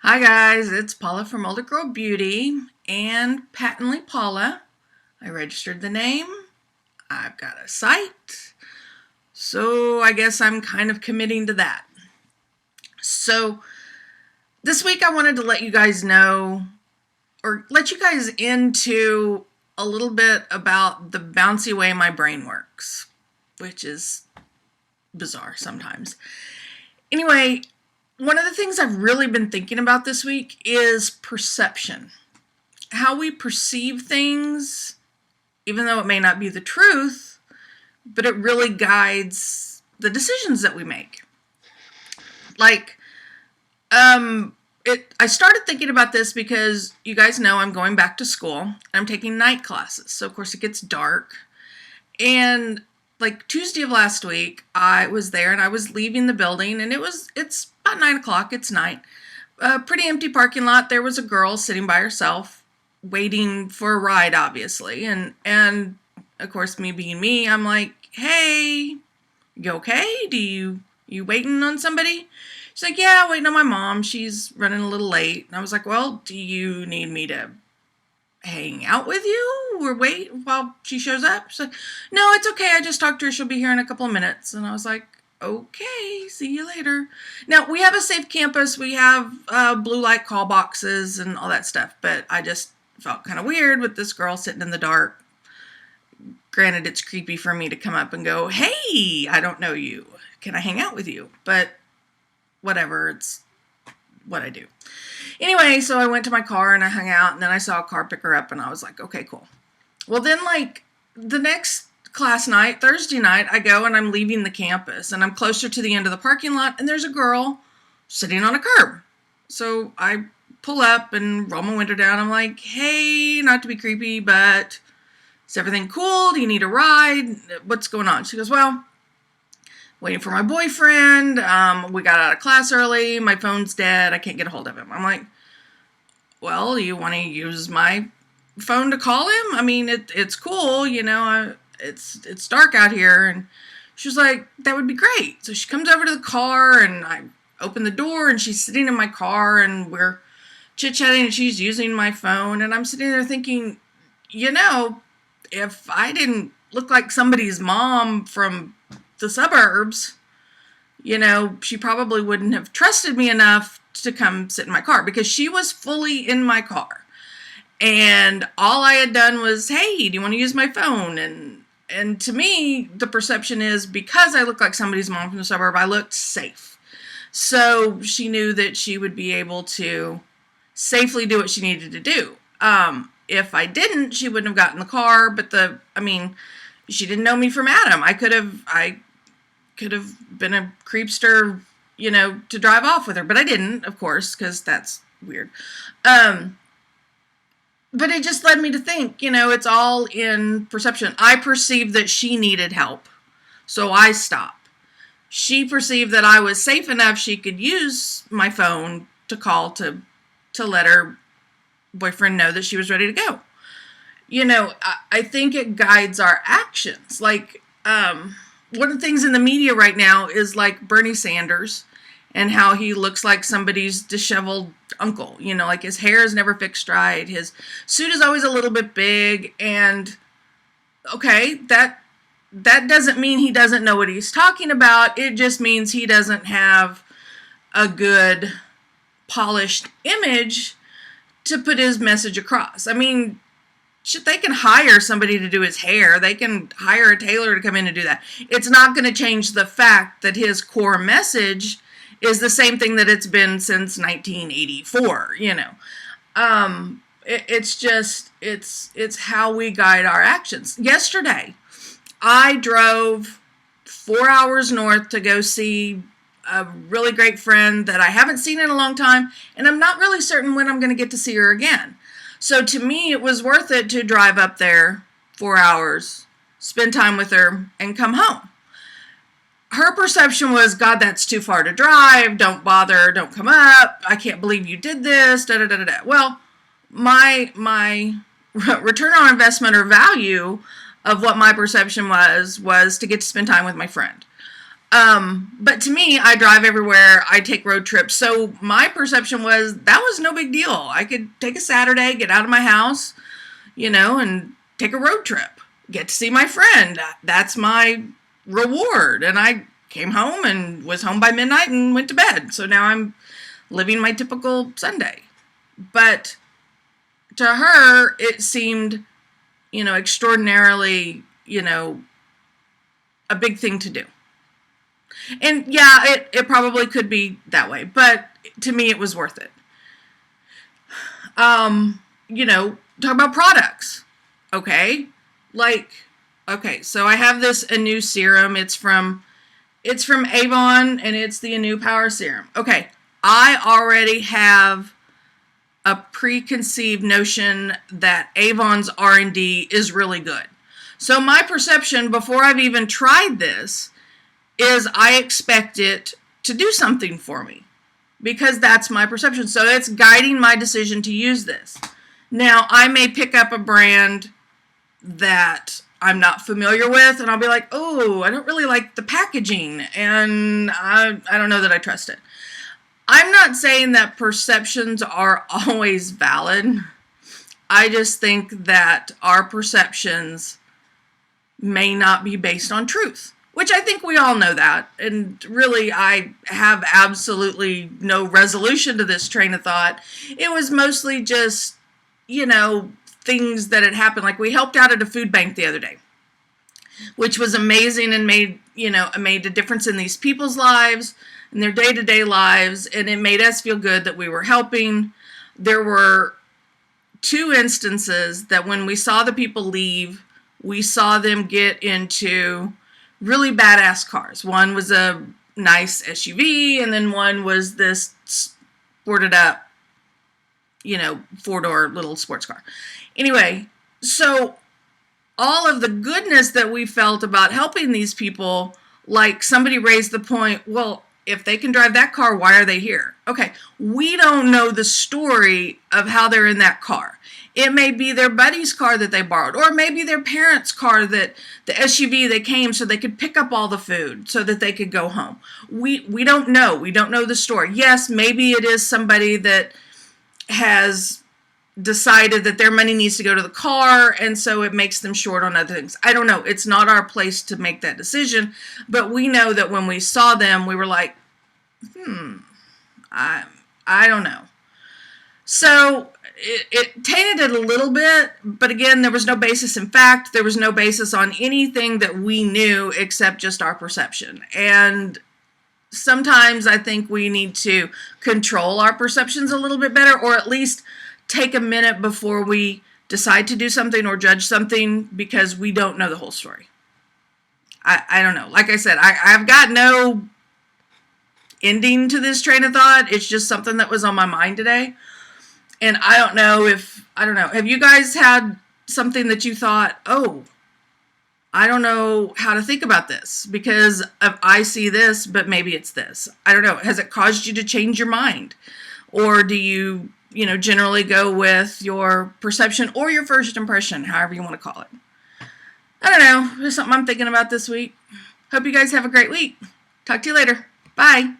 Hi guys, it's Paula from Older Girl Beauty and Patently Paula. I registered the name. I've got a site. So I guess I'm kind of committing to that. So this week I wanted to let you guys know or let you guys into a little bit about the bouncy way my brain works, which is bizarre sometimes. Anyway, one of the things I've really been thinking about this week is perception. How we perceive things, even though it may not be the truth, but it really guides the decisions that we make. Like, I started thinking about this because you guys know I'm going back to school and I'm taking night classes. So of course it gets dark. And like Tuesday of last week, I was there and I was leaving the building and it's about 9 o'clock. It's night. A pretty empty parking lot. There was a girl sitting by herself waiting for a ride, obviously. And of course, me being me, I'm like, hey, you okay? You waiting on somebody? She's like, yeah, waiting on my mom. She's running a little late. And I was like, well, do you need me to hang out with you or wait while she shows up? She's like, no, it's okay. I just talked to her. She'll be here in a couple of minutes. And I was like, okay, see you later. Now, we have a safe campus. We have blue light call boxes and all that stuff. But I just felt kind of weird with this girl sitting in the dark. Granted, it's creepy for me to come up and go, hey, I don't know you. Can I hang out with you? But whatever, it's what I do. Anyway, so I went to my car and I hung out, and then I saw a car pick her up, and I was like, okay, cool. Well, then, like, the next class night, Thursday night, I go and I'm leaving the campus, and I'm closer to the end of the parking lot, and there's a girl sitting on a curb. So I pull up and roll my window down. I'm like, hey, not to be creepy, but is everything cool? Do you need a ride? What's going on? She goes, well, waiting for my boyfriend. We got out of class early. My phone's dead. I can't get a hold of him. I'm like, well, you want to use my phone to call him? I mean, it's cool, you know. It's dark out here. And she was like, that would be great. So she comes over to the car, and I open the door, and she's sitting in my car, and we're chit-chatting, and she's using my phone. And I'm sitting there thinking, you know, if I didn't look like somebody's mom from the suburbs, you know, she probably wouldn't have trusted me enough to come sit in my car, because she was fully in my car. And all I had done was, hey, do you want to use my phone? And to me, the perception is, because I look like somebody's mom from the suburb, I looked safe. So she knew that she would be able to safely do what she needed to do. If I didn't, she wouldn't have gotten in the car. But she didn't know me from Adam. I could have been a creepster, you know, to drive off with her, but I didn't, of course, because that's weird. But it just led me to think, you know, it's all in perception. I perceived that she needed help, so I stopped. She perceived that I was safe enough she could use my phone to call to let her boyfriend know that she was ready to go. You know, I think it guides our actions. Like, one of the things in the media right now is like Bernie Sanders and how he looks like somebody's disheveled uncle. You know, like his hair is never fixed right. His suit is always a little bit big. And okay, that doesn't mean he doesn't know what he's talking about. It just means he doesn't have a good polished image to put his message across. I mean, shit, they can hire somebody to do his hair. They can hire a tailor to come in and do that. It's not going to change the fact that his core message is the same thing that it's been since 1984, you know. It's how we guide our actions. Yesterday, I drove 4 hours north to go see a really great friend that I haven't seen in a long time, and I'm not really certain when I'm going to get to see her again. So to me, it was worth it to drive up there 4 hours, spend time with her, and come home. Her perception was, God, that's too far to drive. Don't bother. Don't come up. I can't believe you did this. Da da da da da. Well, my return on investment or value of what my perception was to get to spend time with my friend. But to me, I drive everywhere. I take road trips. So my perception was that was no big deal. I could take a Saturday, get out of my house, and take a road trip, get to see my friend. That's my reward. And I came home and was home by midnight and went to bed. So now I'm living my typical Sunday. But to her, it seemed, extraordinarily, a big thing to do. And yeah, it probably could be that way, but to me it was worth it. Talk about products. Okay. So I have this Anew serum. It's from Avon, and it's the Anew Power Serum. Okay. I already have a preconceived notion that Avon's R&D is really good. So my perception before I've even tried this is I expect it to do something for me, because that's my perception. So it's guiding my decision to use this. Now, I may pick up a brand that I'm not familiar with, and I'll be like, oh, I don't really like the packaging, and I don't know that I trust it. I'm not saying that perceptions are always valid. I just think that our perceptions may not be based on truth. Which I think we all know that. And really, I have absolutely no resolution to this train of thought. It was mostly just, things that had happened. Like we helped out at a food bank the other day, which was amazing and made a difference in these people's lives, in their day-to-day lives. And it made us feel good that we were helping. There were 2 instances that when we saw the people leave, we saw them get into really badass cars. One was a nice SUV, and then one was this sported up, 4-door little sports car. Anyway, so all of the goodness that we felt about helping these people, like somebody raised the point, well, if they can drive that car, why are they here? Okay, we don't know the story of how they're in that car. It may be their buddy's car that they borrowed, or maybe their parents' car, that the SUV they came so they could pick up all the food so that they could go home. We don't know. We don't know the story. Yes, maybe it is somebody that has decided that their money needs to go to the car, and so it makes them short on other things. I don't know. It's not our place to make that decision, but we know that when we saw them, we were like, I don't know. So it tainted it a little bit, but again, there was no basis in fact. There was no basis on anything that we knew except just our perception. And sometimes I think we need to control our perceptions a little bit better, or at least take a minute before we decide to do something or judge something, because we don't know the whole story. I don't know. Like I said, I've got no ending to this train of thought. It's just something that was on my mind today. And I don't know. Have you guys had something that you thought, oh, I don't know how to think about this because I see this, but maybe it's this. I don't know. Has it caused you to change your mind? Or do you, generally go with your perception or your first impression, however you want to call it? I don't know. There's something I'm thinking about this week. Hope you guys have a great week. Talk to you later. Bye.